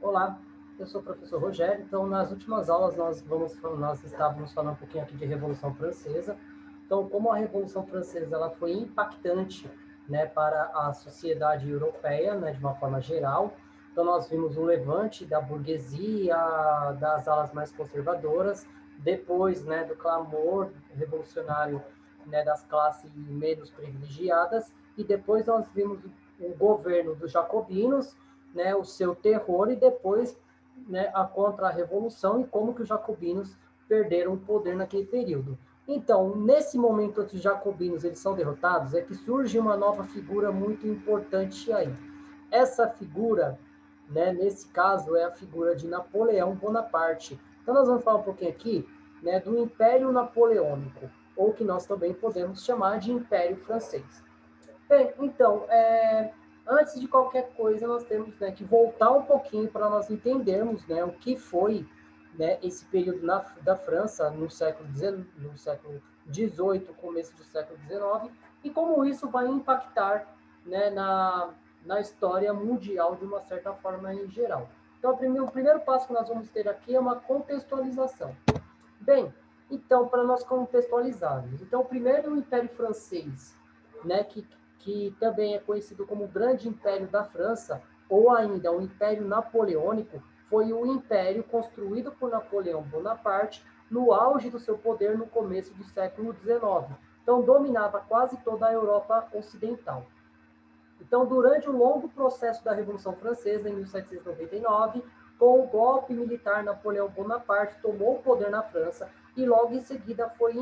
Olá, eu sou o professor Rogério. Então, nas últimas aulas, nós estávamos falando um pouquinho aqui de Revolução Francesa. Então, como a Revolução Francesa ela foi impactante, né, para a sociedade europeia, né, de uma forma geral. Então, nós vimos o levante da burguesia, das alas mais conservadoras, depois, né, do clamor revolucionário, né, das classes menos privilegiadas, e depois nós vimos o governo dos jacobinos, né, o seu terror, e depois, né, a contra-revolução e como que os jacobinos perderam o poder naquele período. Então, nesse momento que os jacobinos eles são derrotados, é que surge uma nova figura muito importante aí. Essa figura, né, nesse caso, é a figura de Napoleão Bonaparte. Então, nós vamos falar um pouquinho aqui, né, do Império Napoleônico, ou que nós também podemos chamar de Império Francês. Bem, então, antes de qualquer coisa, nós temos, né, que voltar um pouquinho para nós entendermos, né, o que foi, né, esse período da França no século XVIII, começo do século XIX, e como isso vai impactar, né, na história mundial de uma certa forma em geral. Então, o primeiro passo que nós vamos ter aqui é uma contextualização. Bem, então, para nós contextualizarmos, então, o primeiro Império Francês, né, que também é conhecido como o Grande Império da França, ou ainda o Império Napoleônico, foi o império construído por Napoleão Bonaparte no auge do seu poder no começo do século XIX. Então, dominava quase toda a Europa Ocidental. Então, durante o longo processo da Revolução Francesa, em 1799, com o golpe militar, Napoleão Bonaparte tomou o poder na França e logo em seguida foi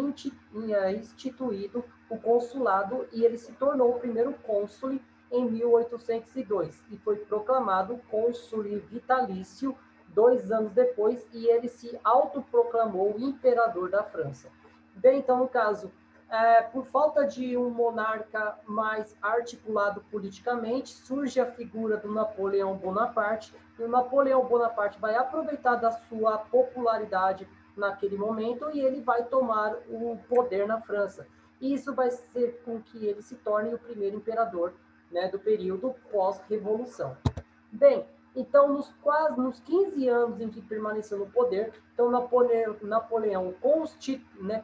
instituído o consulado e ele se tornou o primeiro cônsul em 1802 e foi proclamado cônsul vitalício 2 anos depois e ele se autoproclamou imperador da França. Bem, então, no caso, por falta de um monarca mais articulado politicamente, surge a figura do Napoleão Bonaparte, e o Napoleão Bonaparte vai aproveitar da sua popularidade naquele momento e ele vai tomar o poder na França. E isso vai ser com que ele se torne o primeiro imperador, né, do período pós-revolução. Bem, então, nos 15 anos em que permaneceu no poder, então Napoleão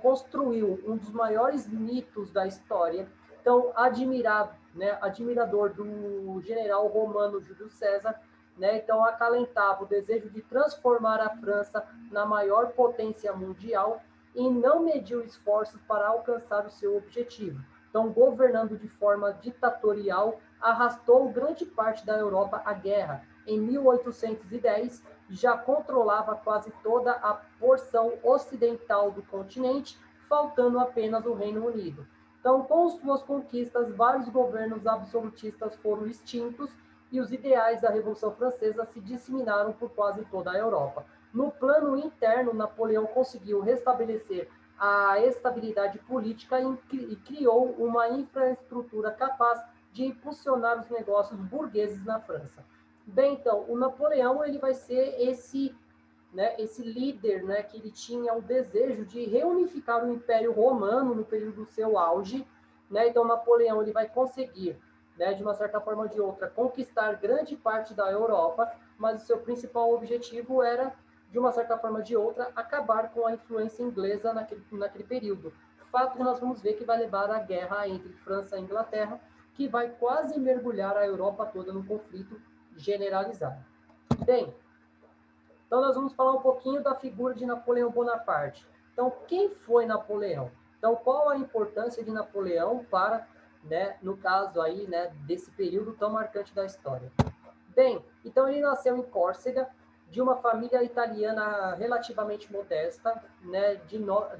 construiu um dos maiores mitos da história. Então, admirador do general romano Júlio César, né? Então, acalentava o desejo de transformar a França na maior potência mundial e não mediu esforços para alcançar o seu objetivo. Então, governando de forma ditatorial, arrastou grande parte da Europa à guerra. Em 1810, já controlava quase toda a porção ocidental do continente, faltando apenas o Reino Unido. Então, com suas conquistas, vários governos absolutistas foram extintos e os ideais da Revolução Francesa se disseminaram por quase toda a Europa. No plano interno, Napoleão conseguiu restabelecer a estabilidade política e criou uma infraestrutura capaz de impulsionar os negócios burgueses na França. Bem, então, o Napoleão ele vai ser esse líder, né, que ele tinha o desejo de reunificar o Império Romano no período do seu auge, né? Então, Napoleão ele vai conseguir, né, de uma certa forma ou de outra, conquistar grande parte da Europa, mas o seu principal objetivo era, de uma certa forma ou de outra, acabar com a influência inglesa naquele período. Fato que nós vamos ver que vai levar à guerra entre França e Inglaterra, que vai quase mergulhar a Europa toda no conflito generalizado. Bem, então nós vamos falar um pouquinho da figura de Napoleão Bonaparte. Então, quem foi Napoleão? Então, qual a importância de Napoleão para, né, no caso aí, né, desse período tão marcante da história? Bem, então ele nasceu em Córcega, de uma família italiana relativamente modesta, né,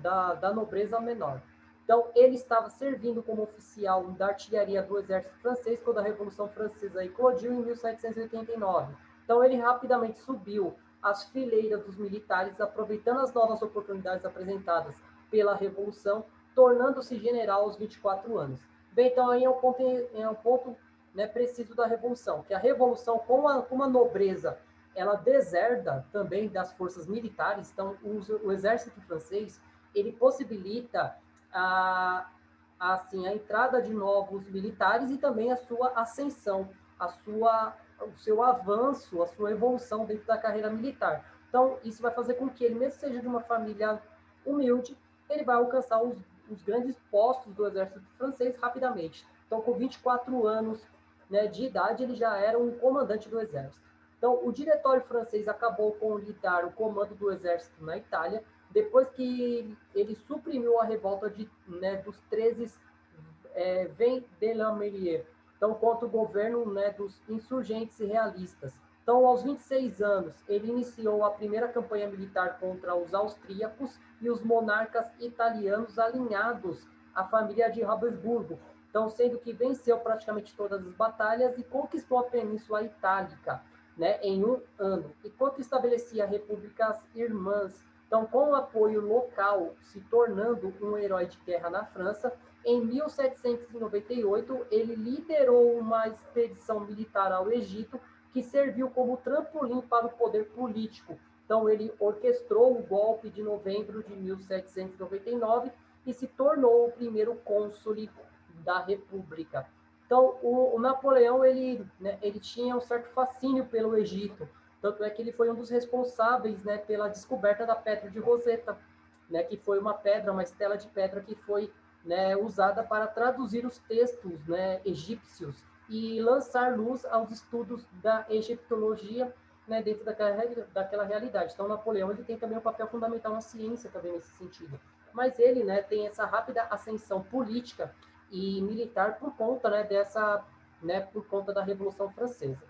da nobreza menor. Então, ele estava servindo como oficial da artilharia do exército francês quando a Revolução Francesa eclodiu em 1789. Então, ele rapidamente subiu às fileiras dos militares, aproveitando as novas oportunidades apresentadas pela Revolução, tornando-se general aos 24 anos. Bem, então aí é um ponto, né, preciso da Revolução, que a Revolução, com a nobreza, ela deserda também das forças militares, então o exército francês, ele possibilita a entrada de novos militares e também a sua ascensão, o seu avanço, a sua evolução dentro da carreira militar. Então, isso vai fazer com que ele, mesmo seja de uma família humilde, ele vai alcançar os grandes postos do exército francês rapidamente. Então, com 24 anos, né, de idade, ele já era um comandante do exército. Então, o diretório francês acabou com lhe dar o comando do exército na Itália, depois que ele suprimiu a revolta dos 13 Vendémiaire, então contra o governo, né, dos insurgentes realistas. Então, aos 26 anos, ele iniciou a primeira campanha militar contra os austríacos e os monarcas italianos alinhados à família de Habsburgo. Então, sendo que venceu praticamente todas as batalhas e conquistou a Península Itálica, né, em um ano, enquanto estabelecia repúblicas irmãs. Então, com o apoio local, se tornando um herói de guerra na França, em 1798, ele liderou uma expedição militar ao Egito que serviu como trampolim para o poder político. Então, ele orquestrou o golpe de novembro de 1799 e se tornou o primeiro cônsule da República. Então, o Napoleão, ele tinha um certo fascínio pelo Egito, tanto é que ele foi um dos responsáveis, né, pela descoberta da Pedra de Roseta, né, que foi uma pedra, uma estela de pedra que foi, né, usada para traduzir os textos, né, egípcios e lançar luz aos estudos da egiptologia, né, dentro daquela realidade. Então, Napoleão ele tem também um papel fundamental na ciência também nesse sentido. Mas ele, né, tem essa rápida ascensão política e militar por conta, por conta da Revolução Francesa.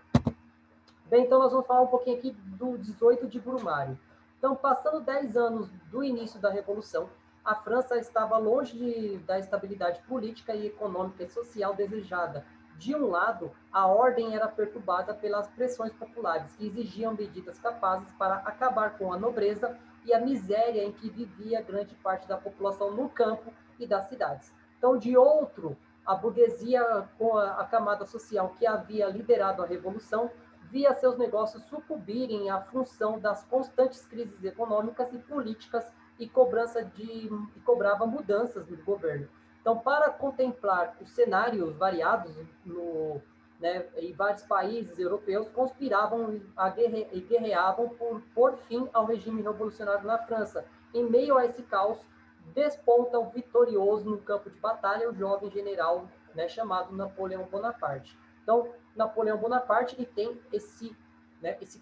Bem, então nós vamos falar um pouquinho aqui do 18 de Brumário. Então, passando 10 anos do início da Revolução, a França estava longe da estabilidade política e econômica e social desejada. De um lado, a ordem era perturbada pelas pressões populares, que exigiam medidas capazes para acabar com a nobreza e a miséria em que vivia grande parte da população no campo e das cidades. Então, de outro, a burguesia, com a camada social que havia liderado a Revolução, via seus negócios sucumbirem à função das constantes crises econômicas e políticas e cobrava mudanças no governo. Então, para contemplar os cenários variados em vários países europeus, conspiravam e guerreavam por pôr fim ao regime revolucionário na França. Em meio a esse caos, desponta o vitorioso no campo de batalha o jovem general, né, chamado Napoleão Bonaparte. Então, Napoleão Bonaparte ele tem esse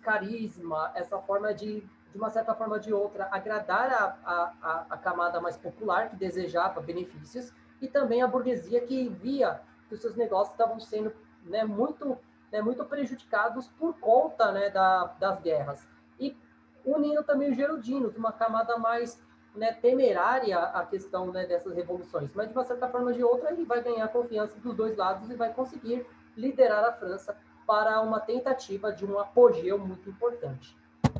carisma, essa forma de uma certa forma ou de outra, agradar a camada mais popular, que desejava benefícios, e também a burguesia que via que os seus negócios estavam sendo, né, muito prejudicados por conta, né, das guerras. E unindo também os gerudinos, uma camada mais, né, temerária à questão, né, dessas revoluções. Mas, de uma certa forma ou de outra, ele vai ganhar a confiança dos dois lados e vai conseguir liderar a França para uma tentativa de um apogeu muito importante.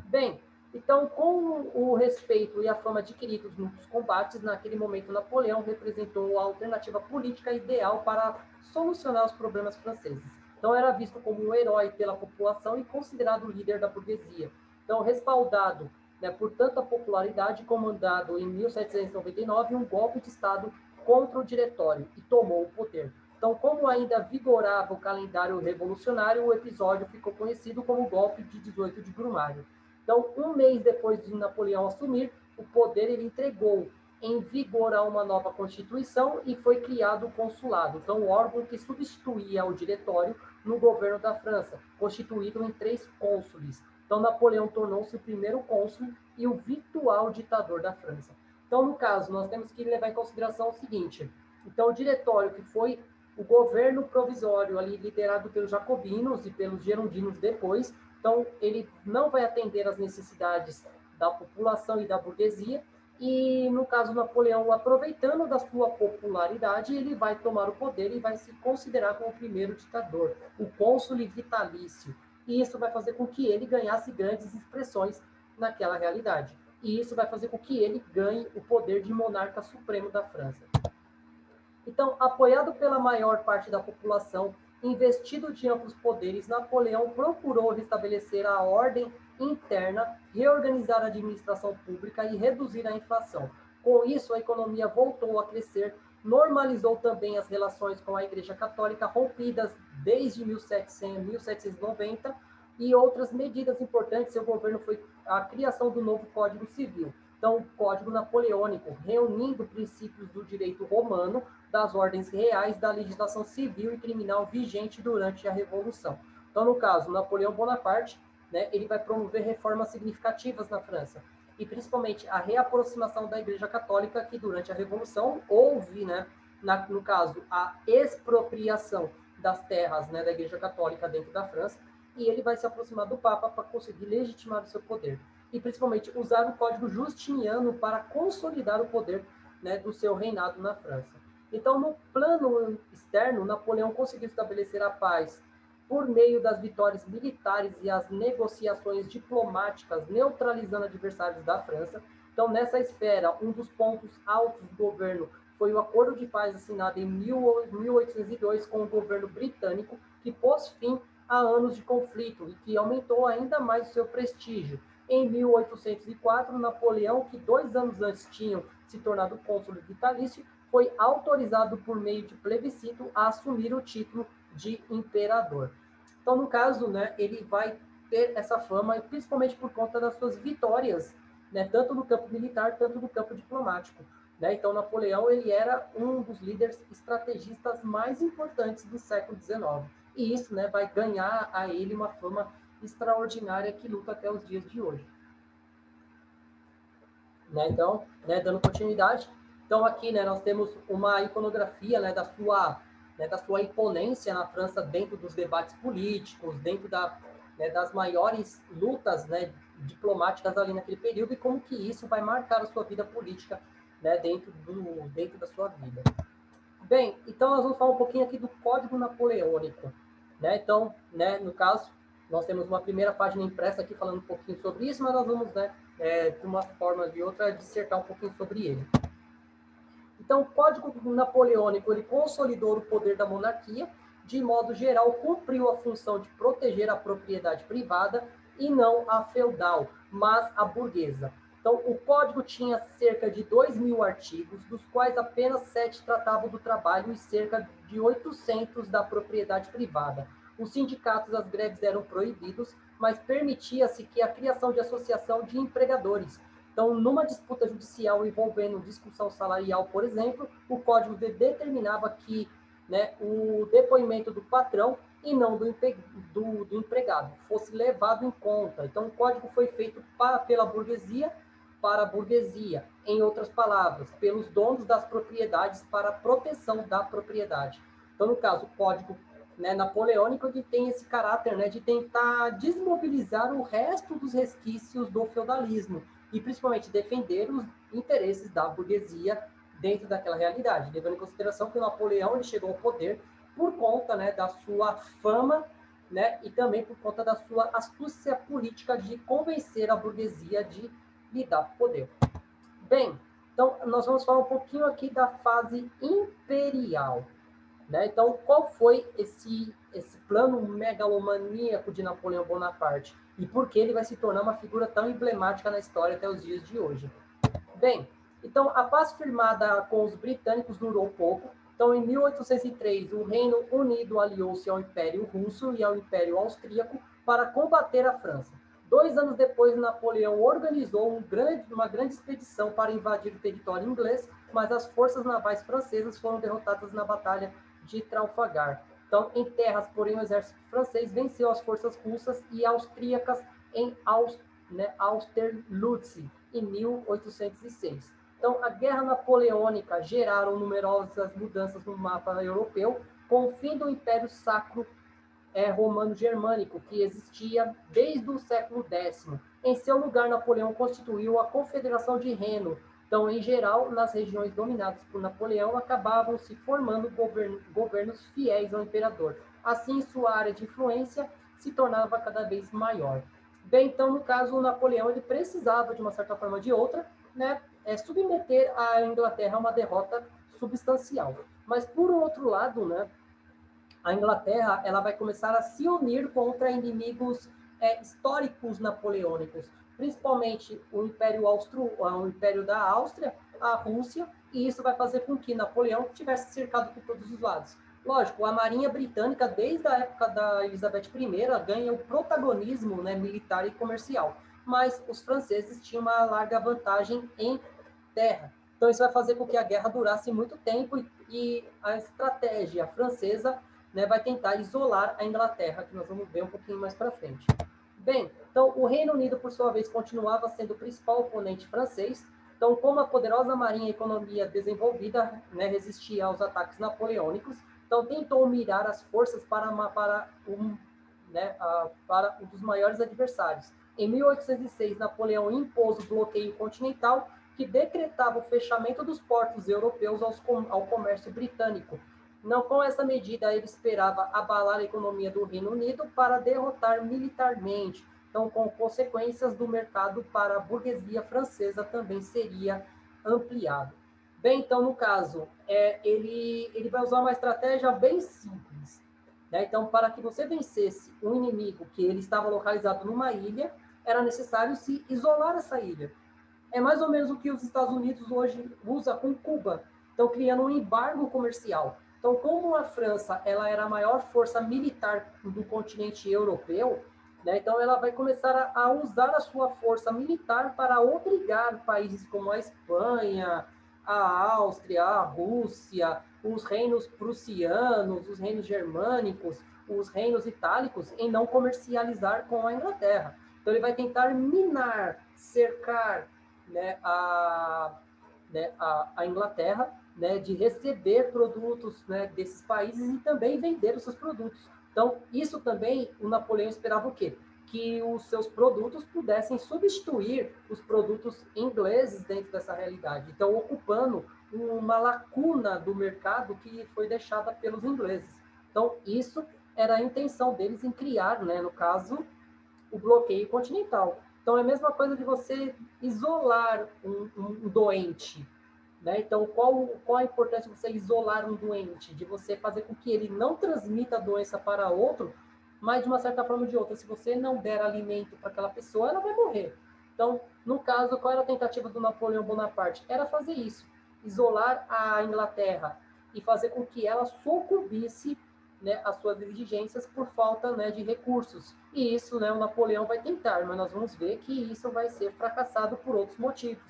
Bem, então, com o respeito e a fama adquiridos nos combates, naquele momento Napoleão representou a alternativa política ideal para solucionar os problemas franceses. Então, era visto como um herói pela população e considerado o líder da burguesia. Então, respaldado, né, por tanta popularidade, comandado em 1799 um golpe de Estado contra o diretório e tomou o poder. Então, como ainda vigorava o calendário revolucionário, o episódio ficou conhecido como o golpe de 18 de Brumário. Então, um mês depois de Napoleão assumir o poder, ele entregou em vigor a uma nova Constituição e foi criado o consulado, então o órgão que substituía o diretório no governo da França, constituído em 3 cônsules. Então, Napoleão tornou-se o primeiro cônsul e o virtual ditador da França. Então, no caso, nós temos que levar em consideração o seguinte: então, o diretório, que foi o governo provisório ali liderado pelos jacobinos e pelos girondinos depois, então ele não vai atender às necessidades da população e da burguesia, e no caso Napoleão, aproveitando da sua popularidade, ele vai tomar o poder e vai se considerar como o primeiro ditador, o cônsule vitalício, e isso vai fazer com que ele ganhasse grandes expressões naquela realidade, e isso vai fazer com que ele ganhe o poder de monarca supremo da França. Então, apoiado pela maior parte da população, investido de amplos poderes, Napoleão procurou restabelecer a ordem interna, reorganizar a administração pública e reduzir a inflação. Com isso, a economia voltou a crescer normalizou também as relações com a Igreja Católica, rompidas desde 1790, e outras medidas importantes do seu governo foi a criação do novo Código Civil. Então, o Código Napoleônico, reunindo princípios do direito romano, das ordens reais, da legislação civil e criminal vigente durante a Revolução. Então, no caso, Napoleão Bonaparte, né, ele vai promover reformas significativas na França, e principalmente a reaproximação da Igreja Católica, que durante a Revolução houve, né, no caso, a expropriação das terras, né, da Igreja Católica dentro da França, e ele vai se aproximar do Papa para conseguir legitimar o seu poder. E principalmente usar o Código Justiniano para consolidar o poder, né, do seu reinado na França. Então, no plano externo, Napoleão conseguiu estabelecer a paz por meio das vitórias militares e as negociações diplomáticas, neutralizando adversários da França. Então, nessa esfera, um dos pontos altos do governo foi o Acordo de Paz assinado em 1802 com o governo britânico, que pôs fim a anos de conflito e que aumentou ainda mais o seu prestígio. Em 1804, Napoleão, que 2 anos antes tinha se tornado cônsul vitalício, foi autorizado por meio de plebiscito a assumir o título de imperador. Então, no caso, né, ele vai ter essa fama, principalmente por conta das suas vitórias, né, tanto no campo militar, tanto no campo diplomático. Né? Então, Napoleão ele era um dos líderes estrategistas mais importantes do século XIX. E isso, né, vai ganhar a ele uma fama extraordinária que luta até os dias de hoje. Né? Então, né, dando continuidade, então aqui, né, nós temos uma iconografia, né, da sua imponência na França dentro dos debates políticos, dentro né, das maiores lutas, né, diplomáticas ali naquele período, e como que isso vai marcar a sua vida política, né, dentro da sua vida. Bem, então nós vamos falar um pouquinho aqui do Código Napoleônico. Né? Então, né, no caso, nós temos uma primeira página impressa aqui falando um pouquinho sobre isso, mas nós vamos, né, de uma forma ou de outra, dissertar um pouquinho sobre ele. Então, o Código Napoleônico ele consolidou o poder da monarquia, de modo geral, cumpriu a função de proteger a propriedade privada e não a feudal, mas a burguesa. Então, o Código tinha cerca de 2.000 artigos, dos quais apenas 7 tratavam do trabalho e cerca de 800 da propriedade privada. Os sindicatos, as greves eram proibidos, mas permitia-se que a criação de associação de empregadores. Então, numa disputa judicial envolvendo discussão salarial, por exemplo, o Código determinava que, né, o depoimento do patrão e não do empregado fosse levado em conta. Então, o Código foi feito pela burguesia para a burguesia, em outras palavras, pelos donos das propriedades para a proteção da propriedade. Então, no caso, o Código, né, napoleônico, ele tem esse caráter, né, de tentar desmobilizar o resto dos resquícios do feudalismo, e principalmente defender os interesses da burguesia dentro daquela realidade, levando em consideração que o Napoleão ele chegou ao poder por conta, né, da sua fama, né, e também por conta da sua astúcia política de convencer a burguesia de lhe dar poder. Bem, então nós vamos falar um pouquinho aqui da fase imperial. Né? Então, qual foi esse plano megalomaníaco de Napoleão Bonaparte? E por que ele vai se tornar uma figura tão emblemática na história até os dias de hoje? Bem, então, a paz firmada com os britânicos durou pouco. Então, em 1803, o Reino Unido aliou-se ao Império Russo e ao Império Austríaco para combater a França. 2 anos depois, Napoleão organizou uma grande expedição para invadir o território inglês, mas as forças navais francesas foram derrotadas na Batalha de Trafalgar. Então, em terras, porém, o exército francês venceu as forças russas e austríacas em Austerlitz, em 1806. Então, a Guerra Napoleônica geraram numerosas mudanças no mapa europeu, com o fim do Império Sacro Romano-Germânico, que existia desde o século X. Em seu lugar, Napoleão constituiu a Confederação de Reno. Então, em geral, nas regiões dominadas por Napoleão, acabavam se formando governos fiéis ao imperador. Assim, sua área de influência se tornava cada vez maior. Bem, então, no caso, o Napoleão ele precisava, de uma certa forma ou de outra, né, submeter a Inglaterra a uma derrota substancial. Mas, por outro lado, né, a Inglaterra ela vai começar a se unir contra inimigos históricos napoleônicos, principalmente o Império da Áustria, a Rússia e isso vai fazer com que Napoleão tivesse cercado por todos os lados. Lógico, a Marinha Britânica, desde a época da Elizabeth I, ganha o protagonismo, né, militar e comercial, mas os franceses tinham uma larga vantagem em terra. Então, isso vai fazer com que a guerra durasse muito tempo e a estratégia francesa, né, vai tentar isolar a Inglaterra, que nós vamos ver um pouquinho mais para frente. Bem, então o Reino Unido, por sua vez, continuava sendo o principal oponente francês. Então, como a poderosa marinha e economia desenvolvida, né, resistia aos ataques napoleônicos, então tentou mirar as forças para um dos maiores adversários. Em 1806, Napoleão impôs o bloqueio continental, que decretava o fechamento dos portos europeus ao comércio britânico. Não, com essa medida, ele esperava abalar a economia do Reino Unido para derrotar militarmente. Então, com consequências do mercado para a burguesia francesa também seria ampliado. Bem, então, no caso, ele vai usar uma estratégia bem simples. Né? Então, para que você vencesse um inimigo que ele estava localizado numa ilha, era necessário se isolar essa ilha. É mais ou menos o que os Estados Unidos hoje usa com Cuba. Então, criando um embargo comercial. Então, como a França ela era a maior força militar do continente europeu, né, então ela vai começar a usar a sua força militar para obrigar países como a Espanha, a Áustria, a Rússia, os reinos prussianos, os reinos germânicos, os reinos itálicos, em não comercializar com a Inglaterra. Então, ele vai tentar minar, cercar, né, a Inglaterra, né, de receber produtos, né, desses países e também vender os seus produtos. Então, isso também, o Napoleão esperava o quê? Que os seus produtos pudessem substituir os produtos ingleses dentro dessa realidade. Então, ocupando uma lacuna do mercado que foi deixada pelos ingleses. Então, isso era a intenção deles em criar, né, no caso, o bloqueio continental. Então, é a mesma coisa de você isolar um doente. Né? Então, qual a importância de você isolar um doente? De você fazer com que ele não transmita a doença para outro, mas de uma certa forma ou de outra. Se você não der alimento para aquela pessoa, ela vai morrer. Então, no caso, qual era a tentativa do Napoleão Bonaparte? Era fazer isso, isolar a Inglaterra e fazer com que ela sucumbisse, né, às suas exigências por falta, né, de recursos. E isso, né, o Napoleão vai tentar, mas nós vamos ver que isso vai ser fracassado por outros motivos.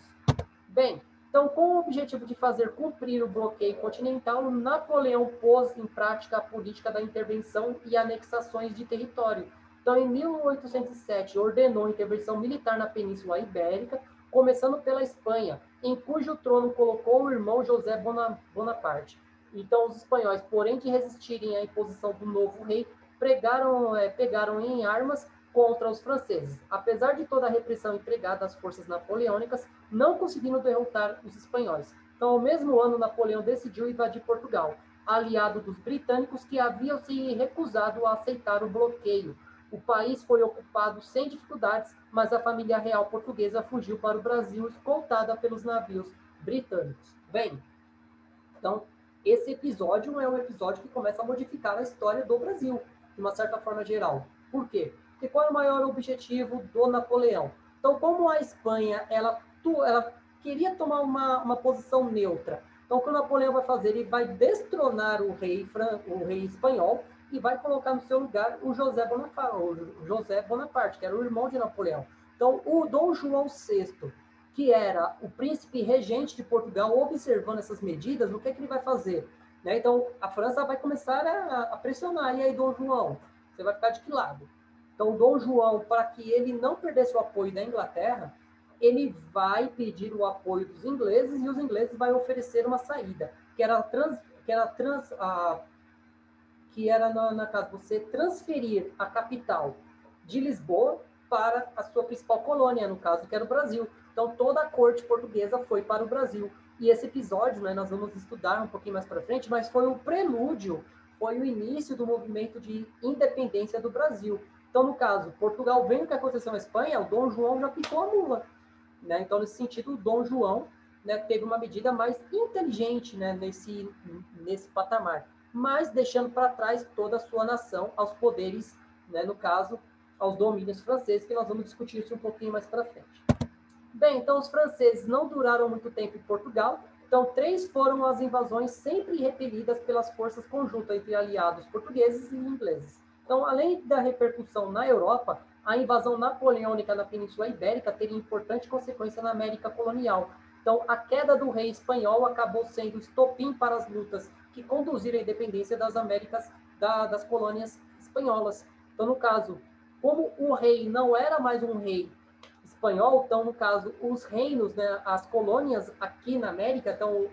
Bem, então, com o objetivo de fazer cumprir o bloqueio continental, Napoleão pôs em prática a política da intervenção e anexações de território. Então, em 1807, ordenou intervenção militar na Península Ibérica, começando pela Espanha, em cujo trono colocou o irmão José Bonaparte. Então, os espanhóis, porém de resistirem à imposição do novo rei, pegaram em armas contra os franceses. Apesar de toda a repressão empregada às forças napoleônicas, não conseguindo derrotar os espanhóis. Então, ao mesmo ano, Napoleão decidiu invadir Portugal, aliado dos britânicos que haviam se recusado a aceitar o bloqueio. O país foi ocupado sem dificuldades, mas a família real portuguesa fugiu para o Brasil, escoltada pelos navios britânicos. Bem, então, esse episódio é um episódio que começa a modificar a história do Brasil, de uma certa forma geral. Por quê? Porque qual é o maior objetivo do Napoleão? Então, como a Espanha ela queria tomar uma posição neutra, então o que o Napoleão vai fazer? Ele vai destronar o rei espanhol e vai colocar no seu lugar o José Bonaparte, que era o irmão de Napoleão. Então, o Dom João VI, que era o príncipe regente de Portugal, observando essas medidas, o que ele vai fazer? Né? Então, a França vai começar a pressionar. E aí, Dom João, você vai ficar de que lado? Então, Dom João, para que ele não perdesse o apoio da Inglaterra, ele vai pedir o apoio dos ingleses e os ingleses vão oferecer uma saída, que era na casa você transferir a capital de Lisboa para a sua principal colônia, no caso, que era o Brasil. Então, toda a corte portuguesa foi para o Brasil. E esse episódio, né, nós vamos estudar um pouquinho mais para frente, mas foi o prelúdio, foi o início do movimento de independência do Brasil. Então, no caso, Portugal vendo o que aconteceu na Espanha, o Dom João já picou a mula. Né? Então, nesse sentido, o Dom João, né, teve uma medida mais inteligente, né, nesse patamar, mas deixando para trás toda a sua nação aos poderes, né, no caso, aos domínios franceses, que nós vamos discutir isso um pouquinho mais para frente. Bem, então os franceses não duraram muito tempo em Portugal, Então, 3 foram as invasões sempre repelidas pelas forças conjuntas entre aliados portugueses e ingleses. Então, além da repercussão na Europa, a invasão napoleônica na Península Ibérica teria importante consequência na América colonial. Então, a queda do rei espanhol acabou sendo estopim para as lutas que conduziram à independência das Américas, das colônias espanholas. Então, no caso, como o rei não era mais um rei espanhol, então, no caso, os reinos, né, as colônias aqui na América, então,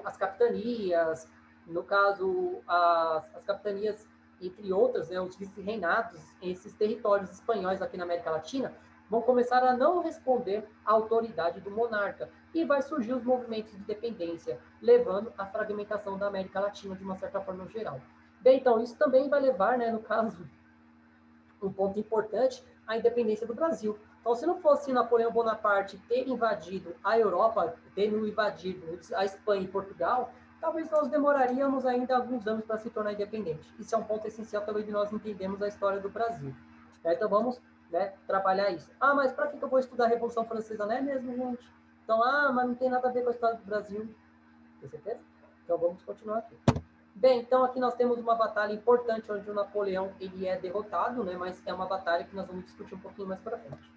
as capitanias, no caso, as capitanias, entre outras, né, os vice-reinados, esses territórios espanhóis aqui na América Latina, vão começar a não responder à autoridade do monarca, e vai surgir os movimentos de independência, levando à fragmentação da América Latina de uma certa forma geral. Bem, então, isso também vai levar, né, no caso, um ponto importante, à independência do Brasil. Então, se não fosse Napoleão Bonaparte ter invadido a Europa, ter invadido a Espanha e Portugal, talvez nós demoraríamos ainda alguns anos para se tornar independente. Isso é um ponto essencial também de nós entendermos a história do Brasil. Então, vamos, né, trabalhar isso. Ah, mas para que eu vou estudar a Revolução Francesa? Não é mesmo, gente? Então, mas não tem nada a ver com a história do Brasil. Tem certeza? Então, vamos continuar aqui. Bem, então aqui nós temos uma batalha importante onde o Napoleão ele é derrotado, né? Mas é uma batalha que nós vamos discutir um pouquinho mais para frente.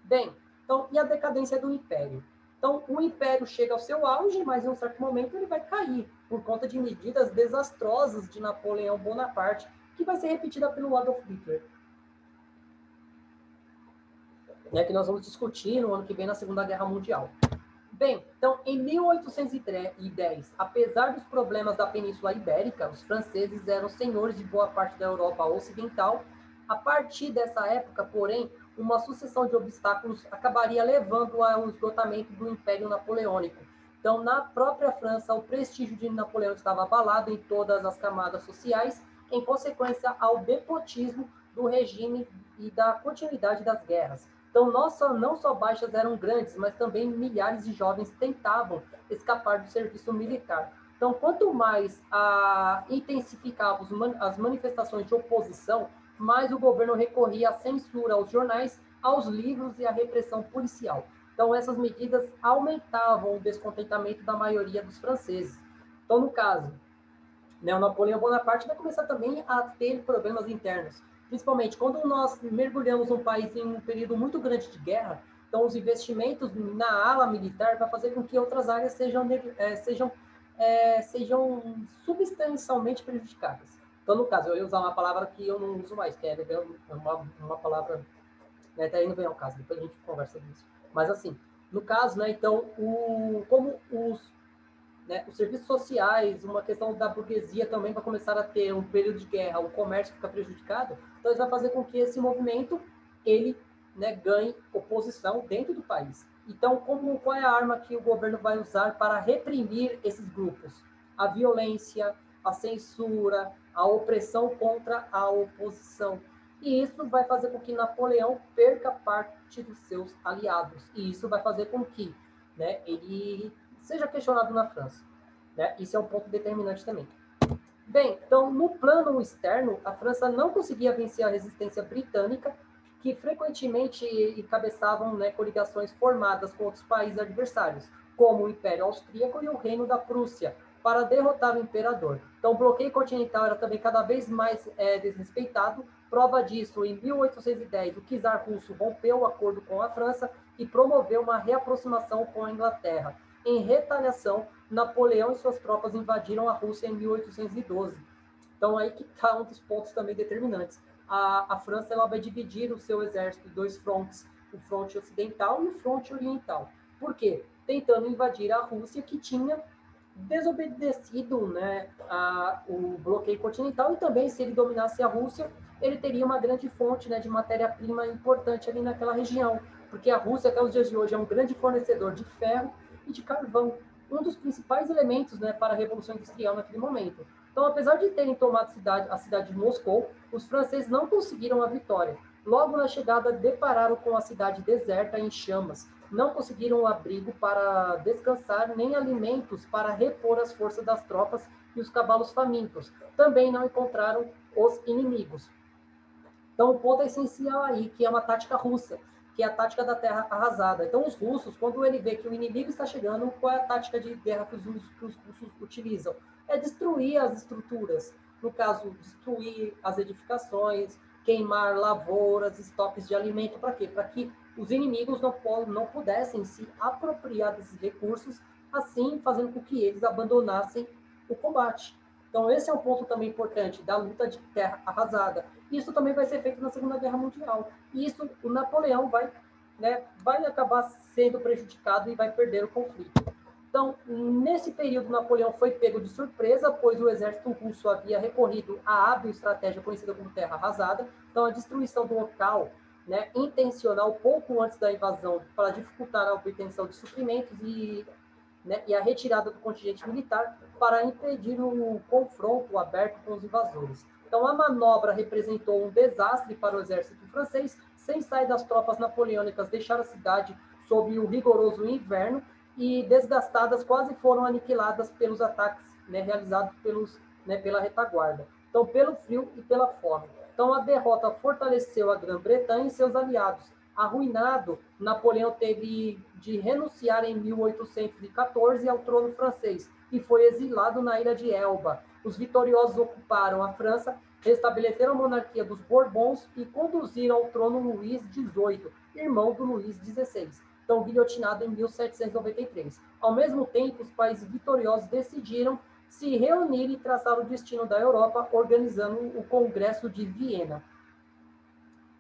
Bem, então e a decadência do Império? Então o Império chega ao seu auge, mas em um certo momento ele vai cair por conta de medidas desastrosas de Napoleão Bonaparte, que vai ser repetida pelo Adolf Hitler, né? Que nós vamos discutir no ano que vem na Segunda Guerra Mundial. Bem, então, em 1810, apesar dos problemas da Península Ibérica, os franceses eram senhores de boa parte da Europa Ocidental. A partir dessa época, porém, uma sucessão de obstáculos acabaria levando ao esgotamento do Império Napoleônico. Então, na própria França, o prestígio de Napoleão estava abalado em todas as camadas sociais, em consequência ao despotismo do regime e da continuidade das guerras. Então, não só baixas eram grandes, mas também milhares de jovens tentavam escapar do serviço militar. Então, quanto mais intensificavam as manifestações de oposição, mais o governo recorria à censura aos jornais, aos livros e à repressão policial. Então, essas medidas aumentavam o descontentamento da maioria dos franceses. Então, no caso, né, o Napoleão Bonaparte vai começar também a ter problemas internos, principalmente quando nós mergulhamos um país em um período muito grande de guerra. Então, os investimentos na ala militar vai fazer com que outras áreas sejam substancialmente prejudicadas. Então, no caso, eu ia usar uma palavra que eu não uso mais, que é uma palavra, né, até aí não vem ao caso, depois a gente conversa disso. Mas, assim, no caso, né, então, como os serviços sociais, uma questão da burguesia também vai começar a ter um período de guerra, o comércio fica prejudicado, então isso vai fazer com que esse movimento ele, né, ganhe oposição dentro do país. Então, qual é a arma que o governo vai usar para reprimir esses grupos? A violência, a censura, a opressão contra a oposição. E isso vai fazer com que Napoleão perca parte dos seus aliados. E isso vai fazer com que, né, ele seja questionado na França, né? Isso é um ponto determinante também. Bem, então, no plano externo, a França não conseguia vencer a resistência britânica, que frequentemente encabeçavam, né, coligações formadas com outros países adversários, como o Império Austríaco e o Reino da Prússia, para derrotar o imperador. Então, o bloqueio continental era também cada vez mais desrespeitado. Prova disso, em 1810, o czar russo rompeu o acordo com a França e promoveu uma reaproximação com a Inglaterra. Em retaliação, Napoleão e suas tropas invadiram a Rússia em 1812. Então, aí que está um dos pontos também determinantes. A França ela vai dividir o seu exército em 2 frontes, o fronte ocidental e o fronte oriental. Por quê? Tentando invadir a Rússia, que tinha desobedecido, né, o bloqueio continental, e também, se ele dominasse a Rússia, ele teria uma grande fonte, né, de matéria-prima importante ali naquela região, porque a Rússia, até os dias de hoje, é um grande fornecedor de ferro e de carvão, um dos principais elementos, né, para a Revolução Industrial naquele momento. Então, apesar de terem tomado a cidade de Moscou, os franceses não conseguiram a vitória. Logo na chegada, depararam com a cidade deserta em chamas. Não conseguiram abrigo para descansar, nem alimentos para repor as forças das tropas e os cavalos famintos. Também não encontraram os inimigos. Então, o ponto é essencial aí, que é uma tática russa. que é a tática da terra arrasada. Então, os russos, quando ele vê que o inimigo está chegando, qual é a tática de guerra que os russos utilizam? É destruir as estruturas. No caso, destruir as edificações, queimar lavouras, estoques de alimento. Para quê? Para que os inimigos não pudessem se apropriar desses recursos, assim fazendo com que eles abandonassem o combate. Então, esse é um ponto também importante da luta de terra arrasada. Isso também vai ser feito na Segunda Guerra Mundial. E isso, o Napoleão vai acabar sendo prejudicado e vai perder o conflito. Então, nesse período, Napoleão foi pego de surpresa, pois o exército russo havia recorrido à hábil estratégia conhecida como terra arrasada. Então, a destruição do local, intencional, pouco antes da invasão, para dificultar a obtenção de suprimentos e a retirada do contingente militar para impedir o confronto aberto com os invasores. Então, a manobra representou um desastre para o exército francês. Sem sair das tropas napoleônicas, deixaram a cidade sob o rigoroso inverno e, desgastadas, quase foram aniquiladas pelos ataques realizados pela retaguarda. Então, pelo frio e pela fome. Então, a derrota fortaleceu a Grã-Bretanha e seus aliados. Arruinado, Napoleão teve de renunciar em 1814 ao trono francês e foi exilado na ilha de Elba. Os vitoriosos ocuparam a França, restabeleceram a monarquia dos Bourbons e conduziram ao trono Luís XVIII, irmão do Luís XVI, então guilhotinado em 1793. Ao mesmo tempo, os países vitoriosos decidiram se reunir e traçar o destino da Europa, organizando o Congresso de Viena.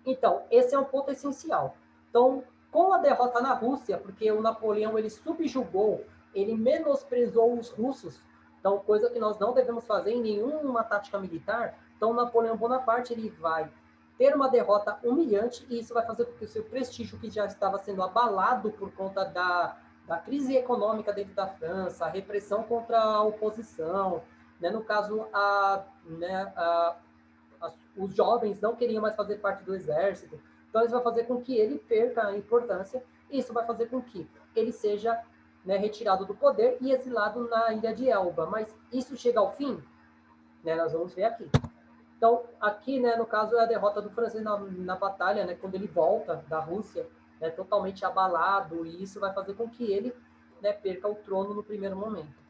Então, esse é um ponto essencial. Então, com a derrota na Rússia, porque o Napoleão ele subjugou, ele menosprezou os russos, então coisa que nós não devemos fazer em nenhuma tática militar. Então, Napoleão Bonaparte ele vai ter uma derrota humilhante e isso vai fazer com que o seu prestígio, que já estava sendo abalado por conta da crise econômica dentro da França, a repressão contra a oposição, no caso, os jovens não queriam mais fazer parte do exército. Então, isso vai fazer com que ele perca a importância e isso vai fazer com que ele seja retirado do poder e exilado na ilha de Elba. Mas isso chega ao fim? Nós vamos ver aqui. Então, aqui, no caso, é a derrota do francês na batalha, quando ele volta da Rússia, totalmente abalado, e isso vai fazer com que ele perca o trono no primeiro momento.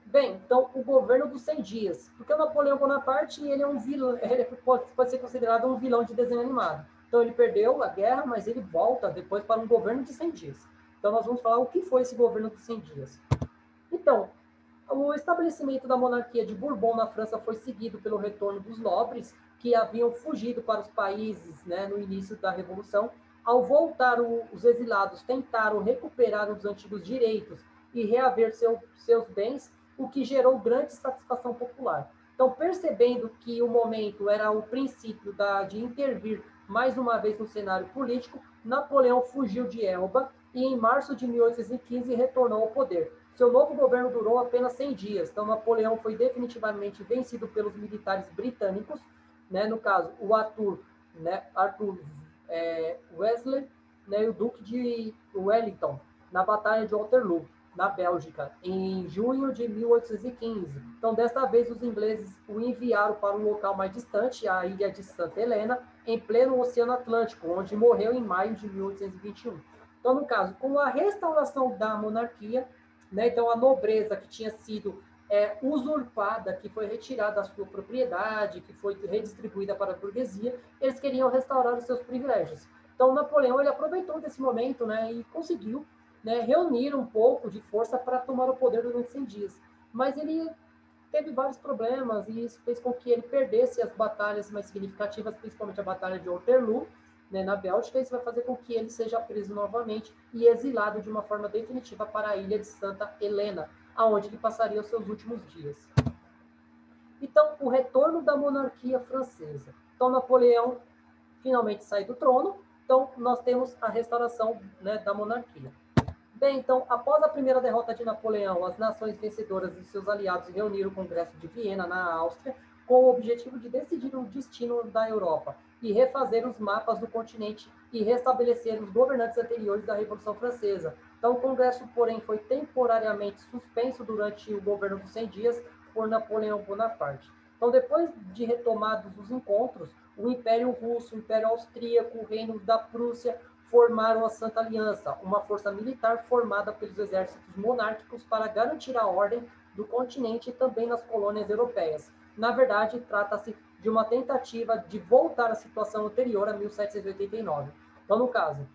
Bem, então, o governo dos 100 dias. Porque o Napoleão Bonaparte, ele é um vilão, ele pode ser considerado um vilão de desenho animado. Então, ele perdeu a guerra, mas ele volta depois para um governo de 100 dias. Então, nós vamos falar o que foi esse governo dos 100 dias. Então, o estabelecimento da monarquia de Bourbon na França foi seguido pelo retorno dos nobres, que haviam fugido para os países no início da Revolução. Ao voltar, os exilados tentaram recuperar os antigos direitos e reaver seus bens, o que gerou grande satisfação popular. Então, percebendo que o momento era o princípio de intervir mais uma vez no cenário político, Napoleão fugiu de Elba e, em março de 1815, retornou ao poder. Seu novo governo durou apenas 100 dias, então Napoleão foi definitivamente vencido pelos militares britânicos, no caso, o Arthur Wellesley, e o Duque de Wellington, na Batalha de Waterloo, na Bélgica, em junho de 1815. Então, desta vez, os ingleses o enviaram para um local mais distante, a ilha de Santa Helena, em pleno Oceano Atlântico, onde morreu em maio de 1821. Então, no caso, com a restauração da monarquia, então a nobreza que tinha sido usurpada, que foi retirada da sua propriedade, que foi redistribuída para a burguesia, eles queriam restaurar os seus privilégios. Então, Napoleão ele aproveitou desse momento e conseguiu reunir um pouco de força para tomar o poder durante 100 dias. Mas ele teve vários problemas e isso fez com que ele perdesse as batalhas mais significativas, principalmente a Batalha de Waterloo, na Bélgica. Isso vai fazer com que ele seja preso novamente e exilado de uma forma definitiva para a ilha de Santa Helena, aonde ele passaria os seus últimos dias. Então, o retorno da monarquia francesa. Então, Napoleão finalmente sai do trono. Então, nós temos a restauração da monarquia. Bem, então, após a primeira derrota de Napoleão, as nações vencedoras e seus aliados reuniram o Congresso de Viena, na Áustria, com o objetivo de decidir o destino da Europa e refazer os mapas do continente e restabelecer os governantes anteriores da Revolução Francesa. Então, o Congresso, porém, foi temporariamente suspenso durante o governo dos 100 dias por Napoleão Bonaparte. Então, depois de retomados os encontros, o Império Russo, o Império Austríaco, o Reino da Prússia formaram a Santa Aliança, uma força militar formada pelos exércitos monárquicos para garantir a ordem do continente e também nas colônias europeias. Na verdade, trata-se de uma tentativa de voltar à situação anterior a 1789. Então, no caso,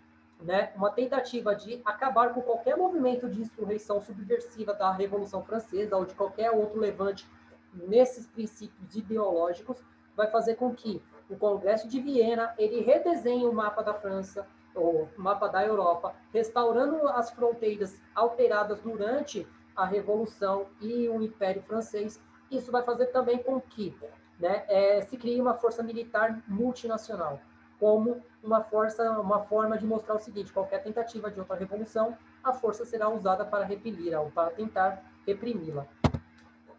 né, uma tentativa de acabar com qualquer movimento de insurreição subversiva da Revolução Francesa ou de qualquer outro levante nesses princípios ideológicos, vai fazer com que o Congresso de Viena ele redesenhe o mapa da França, o mapa da Europa, restaurando as fronteiras alteradas durante a Revolução e o Império Francês. Isso vai fazer também com que, né, se crie uma força militar multinacional, como uma forma de mostrar o seguinte: qualquer tentativa de outra revolução, a força será usada para repelir-a ou para tentar reprimi-la.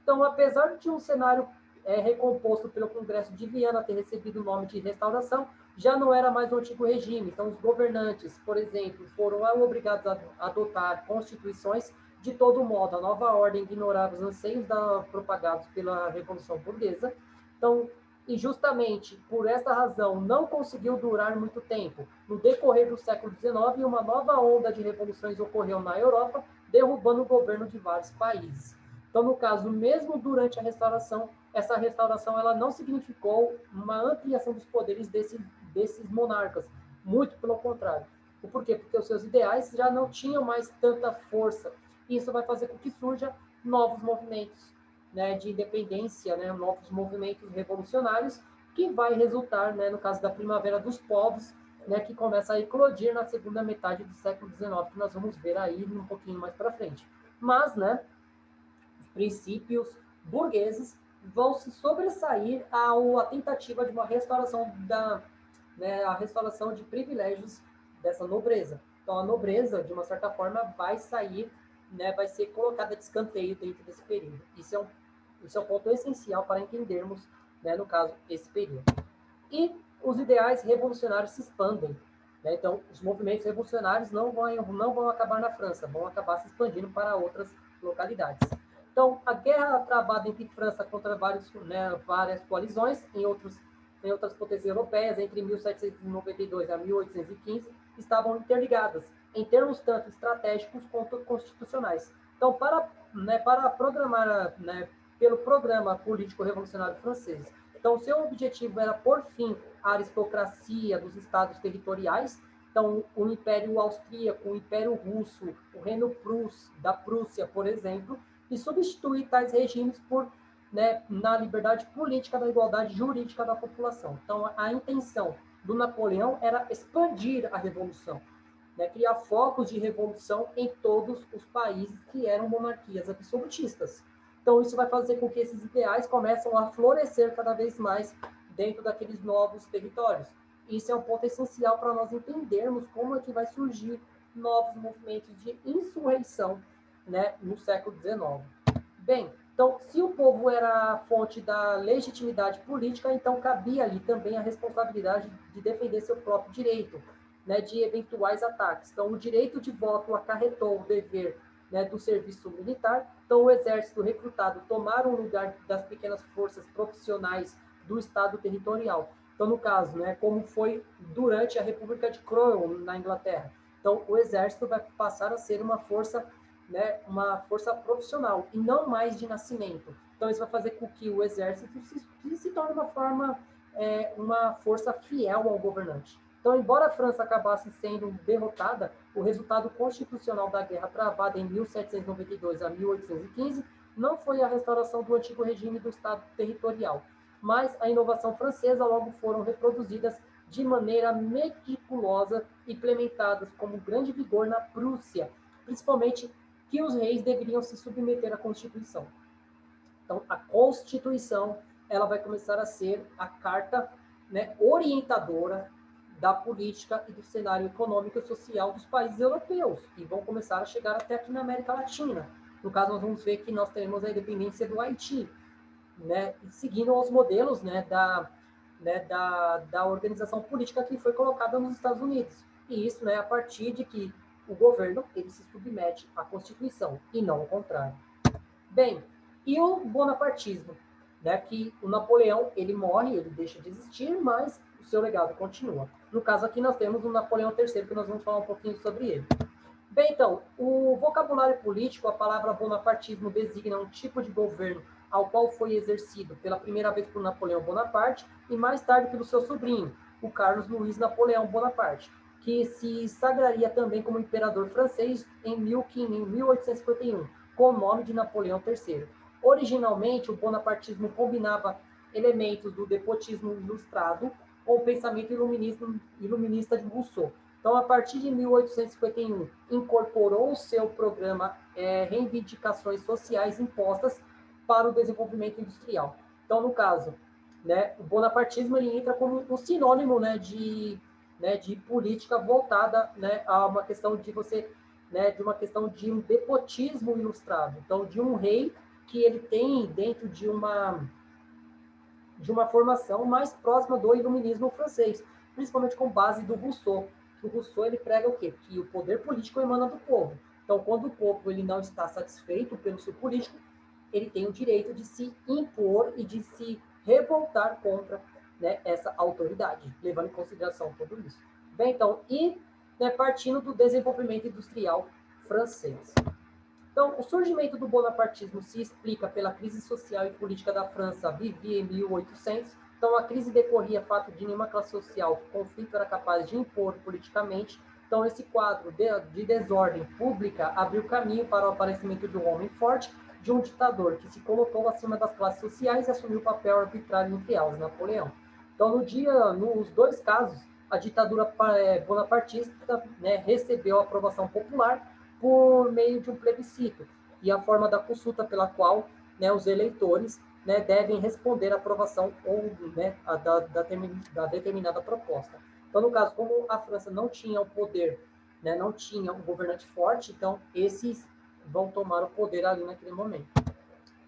Então, apesar de um cenário recomposto pelo Congresso de Viena ter recebido o nome de restauração, já não era mais o antigo regime. Então, os governantes, por exemplo, foram obrigados a adotar constituições. De todo modo, a nova ordem ignorava os anseios propagados pela Revolução Burguesa. Então, e justamente por esta razão, não conseguiu durar muito tempo. No decorrer do século XIX, uma nova onda de revoluções ocorreu na Europa, derrubando o governo de vários países. Então, no caso, mesmo durante a restauração, essa restauração ela não significou uma ampliação dos poderes desses monarcas, muito pelo contrário. Por quê? Porque os seus ideais já não tinham mais tanta força. Isso vai fazer com que surjam novos movimentos, né, de independência, né, novos movimentos revolucionários, que vai resultar, né, no caso da Primavera dos Povos, né, que começa a eclodir na segunda metade do século XIX, que nós vamos ver aí um pouquinho mais para frente. Mas, né, princípios burgueses vão se sobressair à tentativa de uma restauração a restauração de privilégios dessa nobreza. Então, a nobreza, de uma certa forma, vai sair, né, vai ser colocada de escanteio dentro desse período. Isso é um ponto essencial para entendermos, né, no caso, esse período. E os ideais revolucionários se expandem. Né? Então, os movimentos revolucionários não vão acabar na França, vão acabar se expandindo para outras localidades. Então, a guerra travada entre França contra várias coalizões em outras potências europeias, entre 1792 a 1815, estavam interligadas, em termos tanto estratégicos quanto constitucionais. Então, para programar, pelo programa político-revolucionário francês, então, seu objetivo era pôr fim à aristocracia dos estados territoriais. Então, o Império Austríaco, o Império Russo, o Reino da Prússia, por exemplo, e substituir tais regimes por, né, na liberdade política da igualdade jurídica da população. Então, a intenção do Napoleão era expandir a revolução, né, criar focos de revolução em todos os países que eram monarquias absolutistas. Então, isso vai fazer com que esses ideais comecem a florescer cada vez mais dentro daqueles novos territórios. Isso é um ponto essencial para nós entendermos como é que vai surgir novos movimentos de insurreição, né, no século XIX. Bem, então, se o povo era a fonte da legitimidade política, então cabia ali também a responsabilidade de defender seu próprio direito, né, de eventuais ataques. Então, o direito de voto acarretou o dever, né, do serviço militar. Então, o exército recrutado tomaram o lugar das pequenas forças profissionais do Estado territorial. Então, no caso, né, como foi durante a República de Cromwell, na Inglaterra. Então, o exército vai passar a ser uma força profissional e não mais de nascimento. Então, isso vai fazer com que o exército se torne uma força fiel ao governante. Então, embora a França acabasse sendo derrotada, o resultado constitucional da guerra travada em 1792 a 1815 não foi a restauração do antigo regime do Estado territorial, mas a inovação francesa logo foram reproduzidas de maneira meticulosa, implementadas com grande vigor na Prússia, principalmente que os reis deveriam se submeter à Constituição. Então, a Constituição ela vai começar a ser a carta, né, orientadora da política e do cenário econômico e social dos países europeus, e vão começar a chegar até aqui na América Latina. No caso, nós vamos ver que nós teremos a independência do Haiti, né, seguindo os modelos, né, da organização política que foi colocada nos Estados Unidos. E isso, né, a partir de que o governo ele se submete à Constituição, e não o contrário. Bem, e o bonapartismo? Né, que o Napoleão ele morre, ele deixa de existir, mas seu legado continua. No caso aqui nós temos o Napoleão III, que nós vamos falar um pouquinho sobre ele. Bem, então, o vocabulário político, a palavra bonapartismo designa um tipo de governo ao qual foi exercido pela primeira vez por Napoleão Bonaparte e mais tarde pelo seu sobrinho, o Carlos Luiz Napoleão Bonaparte, que se sagraria também como imperador francês em 1851, com o nome de Napoleão III. Originalmente, o bonapartismo combinava elementos do despotismo ilustrado com o pensamento iluminista de Rousseau. Então, a partir de 1851, incorporou o seu programa reivindicações sociais impostas para o desenvolvimento industrial. Então, no caso, né, o bonapartismo ele entra como um sinônimo, né, de política voltada, né, a uma questão de você, né, de uma questão de um despotismo ilustrado. Então, de um rei que ele tem dentro de uma formação mais próxima do iluminismo francês, principalmente com base do Rousseau. O Rousseau ele prega o quê? Que o poder político emana do povo. Então, quando o povo ele não está satisfeito pelo seu político, ele tem o direito de se impor e de se revoltar contra, né, essa autoridade, levando em consideração tudo isso. Bem, então, né, partindo do desenvolvimento industrial francês. Então, o surgimento do bonapartismo se explica pela crise social e política da França vivia em 1800. Então, a crise decorria fato de nenhuma classe social que o conflito era capaz de impor politicamente. Então, esse quadro de desordem pública abriu caminho para o aparecimento de um homem forte, de um ditador que se colocou acima das classes sociais e assumiu o papel arbitrário entre elas, Napoleão. Então, nos dois casos, a ditadura bonapartista, né, recebeu a aprovação popular por meio de um plebiscito e a forma da consulta pela qual, né, os eleitores, né, devem responder à aprovação ou, né, da determinada proposta. Então, no caso, como a França não tinha o poder, né, não tinha um governante forte, então esses vão tomar o poder ali naquele momento.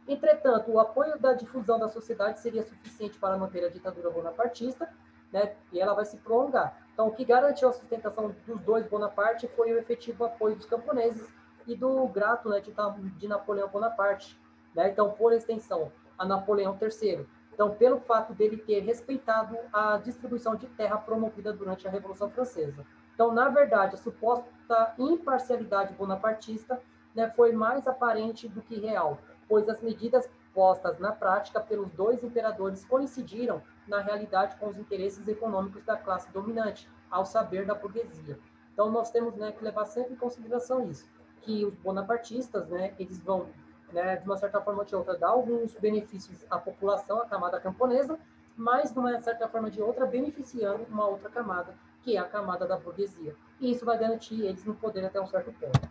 Entretanto, o apoio da difusão da sociedade seria suficiente para manter a ditadura bonapartista, né, e ela vai se prolongar. Então, o que garantiu a sustentação dos dois Bonaparte foi o efetivo apoio dos camponeses e do grato, né, de Napoleão Bonaparte. Né? Então, por extensão, a Napoleão III. Então, pelo fato dele ter respeitado a distribuição de terra promovida durante a Revolução Francesa. Então, na verdade, a suposta imparcialidade bonapartista, né, foi mais aparente do que real, pois as medidas postas na prática pelos dois imperadores coincidiram na realidade com os interesses econômicos da classe dominante, ao saber da burguesia. Então nós temos, né, que levar sempre em consideração isso, que os bonapartistas, né, eles vão, né, de uma certa forma ou de outra, dar alguns benefícios à população, à camada camponesa, mas de uma certa forma ou de outra, beneficiando uma outra camada, que é a camada da burguesia. E isso vai garantir eles no poder até um certo ponto.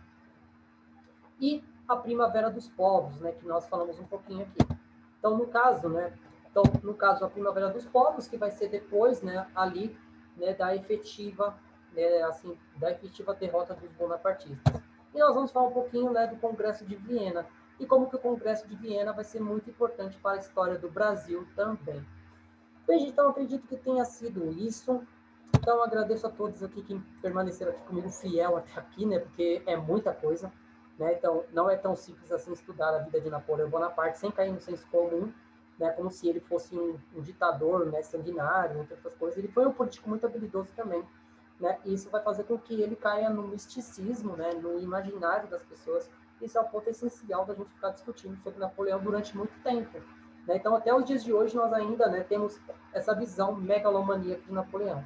E a Primavera dos Povos, né, que nós falamos um pouquinho aqui. Então, no caso, né, a Primavera dos Povos, que vai ser depois, né, ali, né, da efetiva, né, assim, da efetiva derrota dos bonapartistas. E nós vamos falar um pouquinho, né, do Congresso de Viena e como que o Congresso de Viena vai ser muito importante para a história do Brasil também. Bem, então, acredito que tenha sido isso. Então, agradeço a todos aqui que permaneceram aqui comigo fiel até aqui, né, porque é muita coisa. Né? Então, não é tão simples assim estudar a vida de Napoleão Bonaparte sem cair no senso comum, né? Como se ele fosse um ditador, né, sanguinário, entre outras coisas. Ele foi um político muito habilidoso também, né? E isso vai fazer com que ele caia no misticismo, né, no imaginário das pessoas. Isso é um ponto essencial da gente ficar discutindo sobre Napoleão durante muito tempo. Né? Então, até os dias de hoje, nós ainda, né, temos essa visão megalomaníaca de Napoleão.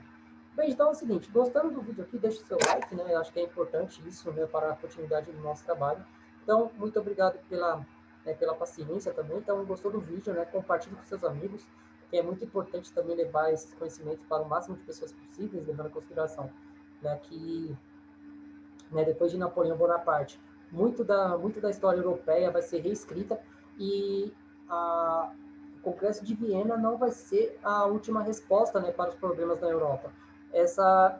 Bem, então é o seguinte, gostando do vídeo aqui, deixe seu like, né? Eu acho que é importante isso, né, para a continuidade do nosso trabalho. Então, muito obrigado pela paciência também. Então, gostou do vídeo, né? Compartilhe com seus amigos, que é muito importante também levar esses conhecimentos para o máximo de pessoas possíveis, levando em consideração, né, que, né, depois de Napoleão Bonaparte, muito da história europeia vai ser reescrita e o Congresso de Viena não vai ser a última resposta, né, para os problemas da Europa.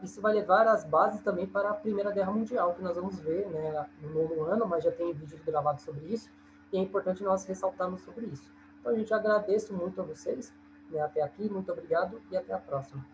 Isso vai levar as bases também para a Primeira Guerra Mundial, que nós vamos ver, né, no novo ano, mas já tem vídeos gravados sobre isso, e é importante nós ressaltarmos sobre isso. Então, a gente agradece muito a vocês, né, até aqui, muito obrigado e até a próxima.